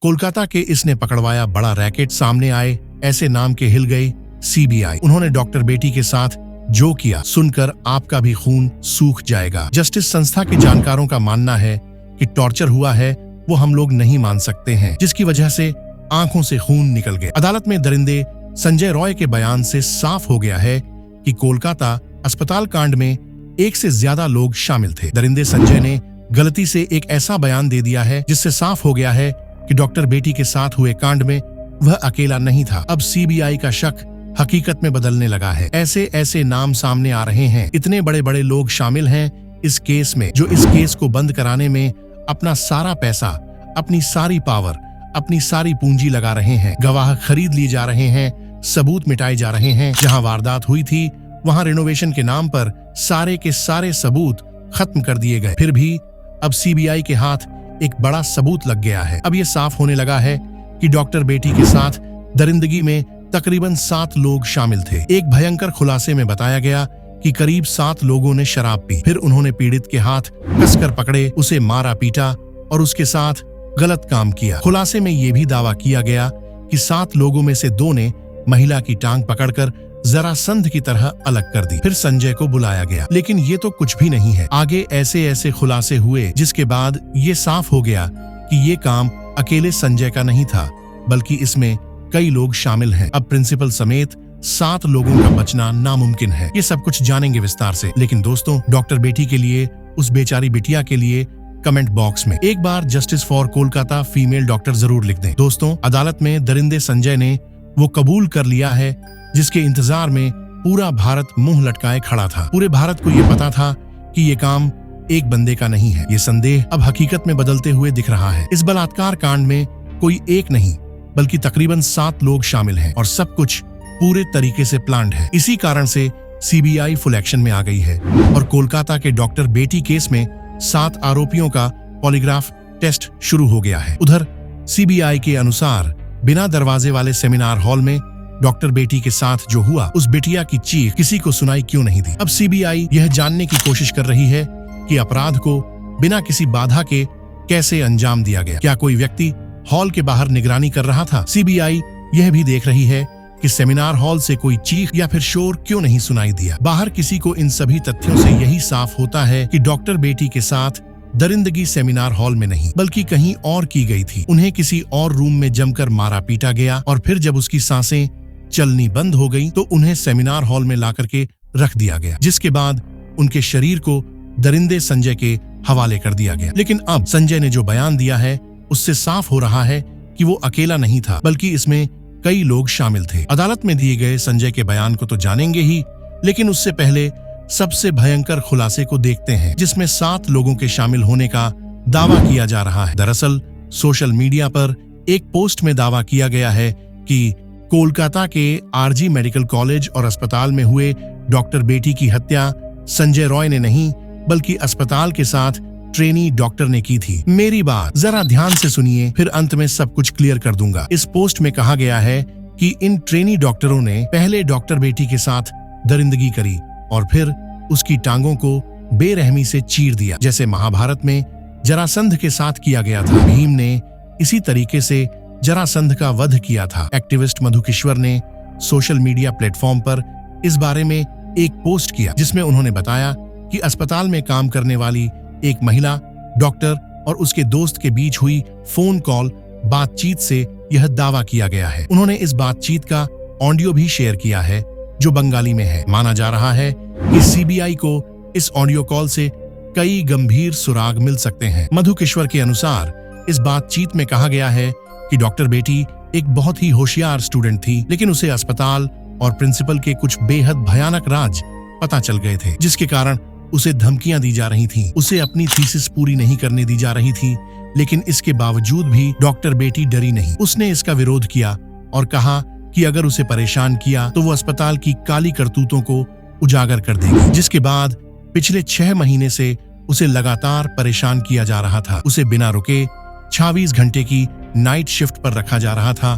कोलकाता के इसने पकड़वाया बड़ा रैकेट सामने आए, ऐसे नाम के हिल गई सीबीआई। उन्होंने डॉक्टर बेटी के साथ जो किया सुनकर आपका भी खून सूख जाएगा। जस्टिस संस्था के जानकारों का मानना है कि टॉर्चर हुआ है वो हम लोग नहीं मान सकते हैं, जिसकी वजह से आंखों से खून निकल गया। अदालत में दरिंदे संजय रॉय के बयान से साफ हो गया है कि कोलकाता अस्पताल कांड में एक से ज्यादा लोग शामिल थे। दरिंदे संजय ने गलती से एक ऐसा बयान दे दिया है जिससे साफ हो गया है कि डॉक्टर बेटी के साथ हुए कांड में वह अकेला नहीं था। अब सीबीआई का शक हकीकत में बदलने लगा है। ऐसे ऐसे नाम सामने आ रहे हैं, इतने बड़े बड़े लोग शामिल हैं इस केस में, जो इस केस को बंद कराने में अपना सारा पैसा, अपनी सारी पावर, अपनी सारी पूंजी लगा रहे हैं। गवाह खरीद लिए जा रहे हैं, सबूत मिटाए जा रहे हैं। जहां वारदात हुई थी वहां रिनोवेशन के नाम पर सारे के सारे सबूत खत्म कर दिए गए। फिर भी अब सीबीआई के हाथ एक बड़ा सबूत लग गया है। अब ये साफ होने लगा है कि डॉक्टर बेटी के साथ दरिंदगी में तकरीबन 7 लोग शामिल थे। एक भयंकर खुलासे में बताया गया कि करीब 7 लोगों ने शराब पी, फिर उन्होंने पीड़ित के हाथ कसकर पकड़े, उसे मारा पीटा और उसके साथ गलत काम किया। खुलासे में ये भी दावा किया गया कि 7 लोगों में से 2 ने महिला की टांग पकड़कर जरासंध की तरह अलग कर दी। फिर संजय को बुलाया गया, लेकिन ये तो कुछ भी नहीं है। आगे ऐसे ऐसे खुलासे हुए जिसके बाद ये साफ हो गया कि ये काम अकेले संजय का नहीं था, बल्कि इसमें कई लोग शामिल हैं। अब प्रिंसिपल समेत 7 लोगों का बचना नामुमकिन है। ये सब कुछ जानेंगे विस्तार से, लेकिन दोस्तों डॉक्टर बेटी के लिए, उस बेचारी बिटिया के लिए कमेंट बॉक्स में एक बार justice for Kolkata female doctor जरूर लिख दें। दोस्तों अदालत में दरिंदे संजय ने वो कबूल कर लिया है जिसके इंतजार में पूरा भारत मुंह लटकाए खड़ा था। पूरे भारत को ये पता था कि ये काम एक बंदे का नहीं है। ये संदेह अब हकीकत में बदलते हुए दिख रहा है। इस बलात्कार कांड में कोई एक नहीं बल्कि तकरीबन 7 लोग शामिल हैं और सब कुछ पूरे तरीके से प्लान्ड है। इसी कारण से सीबीआई फुल एक्शन में आ गई है और कोलकाता के डॉक्टर बेटी केस में 7 आरोपियों का पॉलीग्राफ टेस्ट शुरू हो गया है। उधर सीबीआई के अनुसार बिना दरवाजे वाले सेमिनार हॉल में डॉक्टर बेटी के साथ जो हुआ, उस बिटिया की चीख किसी को सुनाई क्यों नहीं दी। अब सीबीआई यह जानने की कोशिश कर रही है कि अपराध को बिना किसी बाधा के कैसे अंजाम दिया गया। क्या कोई व्यक्ति हॉल के बाहर निगरानी कर रहा था? सीबीआई यह भी देख रही है कि सेमिनार हॉल से कोई चीख या फिर शोर क्यों नहीं सुनाई दिया। बाहर किसी को इन सभी तथ्यों से यही साफ होता है कि डॉक्टर बेटी के साथ दरिंदगी सेमिनार हॉल में नहीं बल्कि कहीं और की गई थी। उन्हें किसी और रूम में जमकर मारा पीटा गया और फिर जब उसकी सांसें चलनी बंद हो गई तो उन्हें सेमिनार हॉल में ला करके रख दिया गया, जिसके बाद उनके शरीर को दरिंदे संजय के हवाले कर दिया गया। लेकिन अब संजय ने जो बयान दिया है उससे साफ हो रहा है कि वो अकेला नहीं था, बल्कि इसमें कई लोग शामिल थे। अदालत में दिए गए संजय के बयान को तो जानेंगे ही, लेकिन उससे पहले सबसे भयंकर खुलासे को देखते हैं जिसमें 7 लोगों के शामिल होने का दावा किया जा रहा है। दरअसल सोशल मीडिया पर एक पोस्ट में दावा किया गया है कि कोलकाता के आरजी मेडिकल कॉलेज और अस्पताल में हुए डॉक्टर बेटी की हत्या संजय रॉय ने नहीं बल्कि अस्पताल के साथ ट्रेनी डॉक्टर ने की थी। मेरी बात जरा ध्यान से सुनिए, फिर अंत में सब कुछ क्लियर कर दूंगा। इस पोस्ट में कहा गया है कि इन ट्रेनी डॉक्टरों ने पहले डॉक्टर बेटी के साथ दरिंदगी करी और फिर उसकी टांगों को बेरहमी से चीर दिया, जैसे महाभारत में जरासंध के साथ किया गया था। भीम ने इसी तरीके से जरासंध का वध किया था। एक्टिविस्ट मधु किश्वर ने सोशल मीडिया प्लेटफॉर्म पर इस बारे में एक पोस्ट किया जिसमें उन्होंने बताया कि अस्पताल में काम करने वाली एक महिला डॉक्टर और उसके दोस्त के बीच हुई फोन कॉल बातचीत से यह दावा किया गया है। उन्होंने इस बातचीत का ऑडियो भी शेयर किया है जो बंगाली में है। माना जा रहा है कि सीबीआई को इस ऑडियो कॉल से कई गंभीर सुराग मिल सकते हैं। मधु किश्वर के अनुसार इस बातचीत में कहा गया है कि डॉक्टर बेटी एक बहुत ही होशियार स्टूडेंट थी, लेकिन उसे अस्पताल और प्रिंसिपल के कुछ बेहद भयानक राज पता चल गए थे, जिसके कारण उसे धमकियां दी जा रही थीं। उसे अपनी थीसिस पूरी नहीं करने दी जा रही थी, लेकिन इसके बावजूद भी डॉक्टर बेटी डरी नहीं। उसने इसका विरोध किया और कहा कि अगर उसे परेशान किया तो वो अस्पताल की काली करतूतों को उजागर कर देगी। जिसके बाद पिछले 6 महीने से उसे लगातार परेशान किया जा रहा था। उसे बिना रुके 26 घंटे की नाइट शिफ्ट पर रखा जा रहा था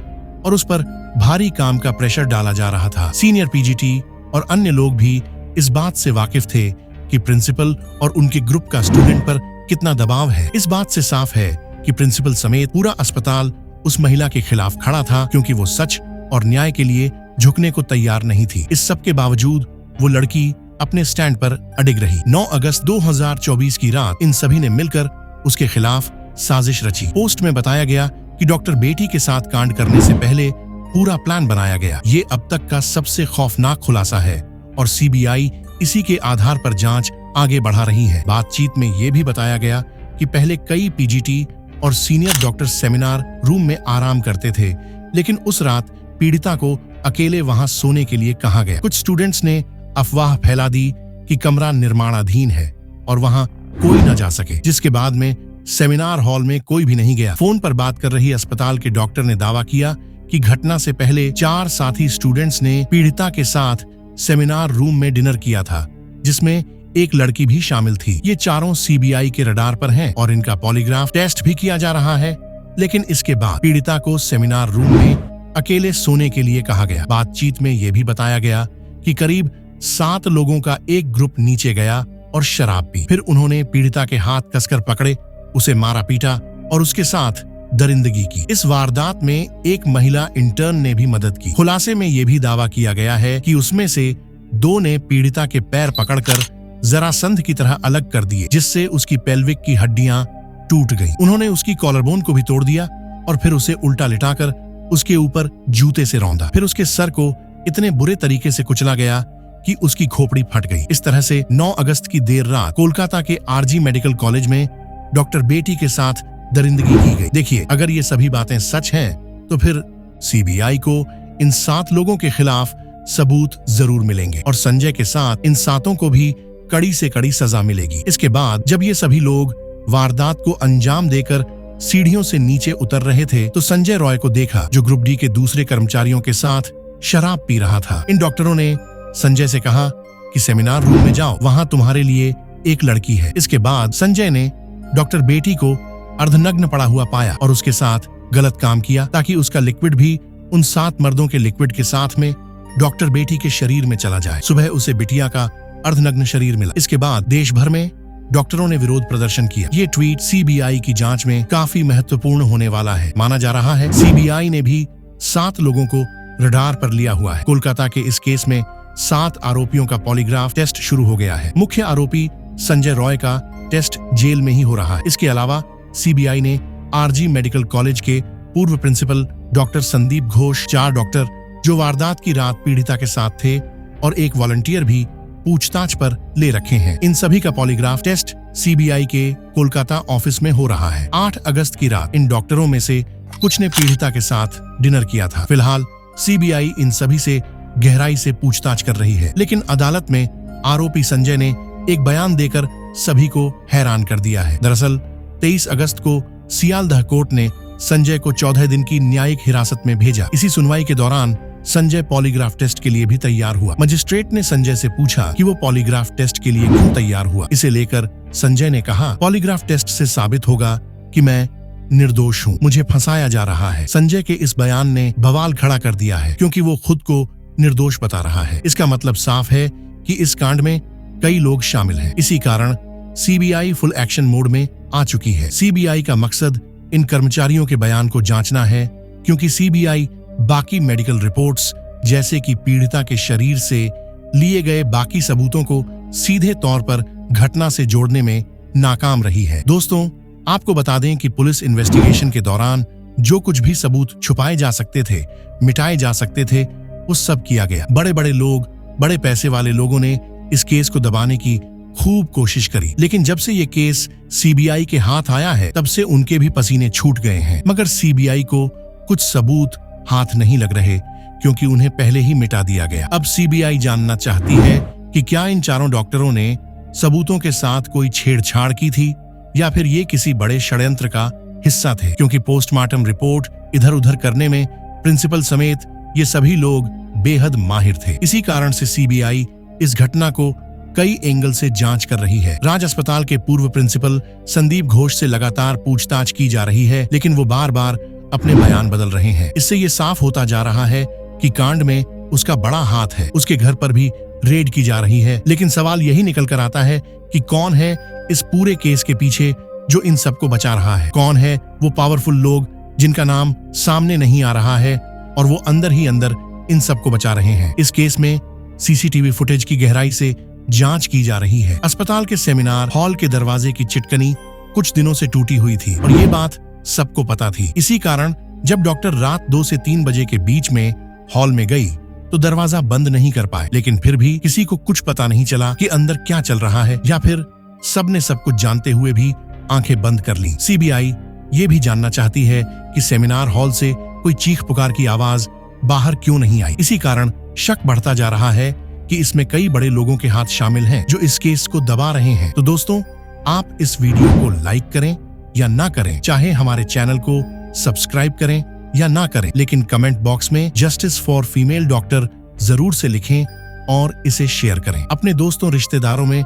और उस पर भारी काम का प्रेशर डाला जा रहा था। सीनियर पीजीटी और अन्य लोग भी इस बात से वाकिफ थे कि प्रिंसिपल और उनके ग्रुप का स्टूडेंट पर कितना दबाव है। इस बात से साफ है कि प्रिंसिपल समेत पूरा अस्पताल उस महिला के खिलाफ खड़ा था क्योंकि वो सच और न्याय के लिए झुकने को तैयार नहीं थी। इस सब के बावजूद वो लड़की अपने स्टैंड पर अडिग रही। 9 अगस्त 2024 की रात इन सभी ने मिलकर उसके खिलाफ साजिश रची। पोस्ट में बताया गया कि डॉक्टर बेटी के साथ कांड करने से पहले पूरा प्लान बनाया गया। ये अब तक का सबसे खौफनाक खुलासा है और सीबीआई इसी के आधार पर जांच आगे बढ़ा रही है। बातचीत में ये भी बताया गया कि पहले कई पीजीटी और सीनियर डॉक्टर सेमिनार रूम में आराम करते थे, लेकिन उस रात पीड़िता को अकेले वहां सोने के लिए कहा गया। कुछ स्टूडेंट्स ने अफवाह फैला दी कि कमरा निर्माणाधीन है और वहां कोई न जा सके, जिसके बाद में सेमिनार हॉल में कोई भी नहीं गया। फोन पर बात कर रही अस्पताल के डॉक्टर ने दावा किया कि घटना से पहले 4 साथी स्टूडेंट्स ने पीड़िता के साथ सेमिनार रूम में डिनर किया था, जिसमें एक लड़की भी शामिल थी। ये चारों सीबीआई के रडार पर हैं और इनका पॉलीग्राफ टेस्ट भी किया जा रहा है, लेकिन इसके बाद पीड़िता को सेमिनार रूम में अकेले सोने के लिए कहा गया। बातचीत में यह भी बताया गया कि करीब 7 लोगों का एक ग्रुप नीचे गया और शराब पी। फिर उन्होंने पीड़िता के हाथ कसकर पकड़े, उसे मारा पीटा और उसके साथ दरिंदगी की। इस वारदात में एक महिला इंटर्न ने भी मदद की। खुलासे में यह भी दावा किया गया है कि उसमें से 2 ने पीड़िता के पैर पकड़कर जरासंध की तरह अलग कर दिए, जिससे उसकी पेल्विक की हड्डियां टूट गईं। उन्होंने उसकी कॉलरबोन को भी तोड़ दिया और फिर उसे उल्टा लिटाकर उसके ऊपर जूते से रौंदा। फिर उसके सर को इतने बुरे तरीके से कुचला गया कि उसकी खोपड़ी फट गई। इस तरह से 9 अगस्त की देर रात कोलकाता के आरजी मेडिकल कॉलेज में डॉक्टर बेटी के साथ दरिंदगी की गई। देखिए, अगर ये सभी बातें सच हैं, तो फिर सीबीआई को इन 7 लोगों के खिलाफ सबूत जरूर मिलेंगे और संजय के साथ इन 7 को भी कड़ी से कड़ी सजा मिलेगी। इसके बाद जब ये सभी लोग वारदात को अंजाम देकर सीढ़ियों से नीचे उतर रहे थे, तो संजय रॉय को देखा, जो ग्रुप डी के दूसरे कर्मचारियों के साथ शराब पी रहा था। इन डॉक्टरों ने संजय से कहा कि सेमिनार रूम में जाओ, वहां तुम्हारे लिए एक लड़की है। इसके बाद संजय ने डॉक्टर बेटी को अर्धनग्न पड़ा हुआ पाया और उसके साथ गलत काम किया, ताकि उसका लिक्विड भी उन 7 मर्दों के लिक्विड के साथ में डॉक्टर बेटी के शरीर में चला जाए। सुबह उसे बिटिया का अर्धनग्न शरीर मिला। इसके बाद देश भर में डॉक्टरों ने विरोध प्रदर्शन किया। ये ट्वीट सीबीआई की जांच में काफी महत्वपूर्ण होने वाला है। माना जा रहा है सीबीआई ने भी 7 लोगों को रडार पर लिया हुआ है। कोलकाता के इस केस में 7 आरोपियों का पॉलीग्राफ टेस्ट शुरू हो गया है। मुख्य आरोपी संजय रॉय का टेस्ट जेल में ही हो रहा है। इसके अलावा सीबीआई ने आरजी मेडिकल कॉलेज के पूर्व principal doctor Sandeep Ghosh, 4 doctor जो वारदात की रात पीड़िता के साथ थे और एक वॉलंटियर भी पूछताछ पर ले रखे हैं। इन सभी का पॉलीग्राफ टेस्ट सीबीआई के कोलकाता ऑफिस में हो रहा है। 8 अगस्त की रात इन डॉक्टरों में से कुछ ने पीड़िता के साथ डिनर किया था। फिलहाल सीबीआई इन सभी से गहराई से पूछताछ कर रही है, लेकिन अदालत में आरोपी संजय ने एक बयान देकर सभी को हैरान कर दिया है। दरअसल 23 अगस्त को सियालदह कोर्ट ने संजय को 14 दिन की न्यायिक हिरासत में भेजा। इसी सुनवाई के दौरान संजय पॉलीग्राफ टेस्ट के लिए भी तैयार हुआ। मजिस्ट्रेट ने संजय से पूछा कि वो पॉलीग्राफ टेस्ट के लिए क्यों तैयार हुआ। इसे लेकर संजय ने कहा, पॉलीग्राफ टेस्ट से साबित होगा कि मैं निर्दोष हूँ, मुझे फंसाया जा रहा है। संजय के इस बयान ने बवाल खड़ा कर दिया है, क्योंकि वो खुद को निर्दोष बता रहा है। इसका मतलब साफ है कि इस कांड में कई लोग शामिल हैं। इसी कारण सीबीआई फुल एक्शन मोड में आ चुकी है। सीबीआई का मकसद इन कर्मचारियों के बयान को जांचना है, क्योंकि सीबीआई बाकी मेडिकल रिपोर्ट्स जैसे कि पीड़िता के शरीर से लिए गए बाकी सबूतों को सीधे तौर पर घटना से जोड़ने में नाकाम रही है। दोस्तों, आपको बता दें कि पुलिस इन्वेस्टिगेशन के दौरान जो कुछ भी सबूत छुपाए जा सकते थे, मिटाए जा सकते थे, वो सब किया गया। बड़े बड़े लोग, बड़े पैसे वाले लोगों ने इस केस को दबाने की खूब कोशिश करी, लेकिन जब से ये केस सीबीआई के हाथ आया है, तब से उनके भी पसीने छूट गए हैं। मगर सीबीआई को कुछ सबूत हाथ नहीं लग रहे, क्योंकि उन्हें पहले ही मिटा दिया गया। अब सीबीआई जानना चाहती है कि क्या इन चारों डॉक्टरों ने सबूतों के साथ कोई छेड़छाड़ की थी, या फिर ये किसी बड़े षड्यंत्र का हिस्सा थे। क्योंकि पोस्टमार्टम रिपोर्ट इधर उधर करने में प्रिंसिपल समेत ये सभी लोग बेहद माहिर थे। इसी कारण से सीबीआई इस घटना को कई एंगल से जांच कर रही है। राज अस्पताल के पूर्व प्रिंसिपल संदीप घोष से लगातार पूछताछ की जा रही है, लेकिन वो बार बार अपने बयान बदल रहे हैं। इससे ये साफ होता जा रहा है कि कांड में उसका बड़ा हाथ है। उसके घर पर भी रेड की जा रही है, लेकिन सवाल यही निकल कर आता है कि कौन है इस पूरे केस के पीछे जो इन सबको बचा रहा है। कौन है वो पावरफुल लोग जिनका नाम सामने नहीं आ रहा है और वो अंदर ही अंदर इन सबको बचा रहे हैं। इस केस में सीसीटीवी फुटेज की गहराई से जांच की जा रही है। अस्पताल के सेमिनार हॉल के दरवाजे की चिटकनी कुछ दिनों से टूटी हुई थी और ये बात सबको पता थी। इसी कारण जब डॉक्टर रात 2 से 3 बजे के बीच में हॉल में गई तो दरवाजा बंद नहीं कर पाए, लेकिन फिर भी किसी को कुछ पता नहीं चला कि अंदर क्या चल रहा है, या फिर सबने सब कुछ जानते हुए भी आंखें बंद कर ली। सीबीआई ये भी जानना चाहती है कि सेमिनार हॉल से कोई चीख पुकार की आवाज बाहर क्यों नहीं आई। इसी कारण शक बढ़ता जा रहा है कि इसमें कई बड़े लोगों के हाथ शामिल हैं जो इस केस को दबा रहे हैं। तो दोस्तों, आप इस वीडियो को लाइक करें या ना करें, चाहे हमारे चैनल को सब्सक्राइब करें या ना करें, लेकिन कमेंट बॉक्स में जस्टिस फॉर फीमेल डॉक्टर जरूर से लिखें और इसे शेयर करें अपने दोस्तों रिश्तेदारों में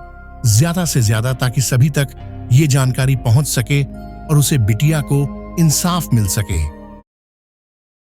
ज्यादा से ज्यादा, ताकि सभी तक ये जानकारी पहुंच सके और उसे बिटिया को इंसाफ मिल सके।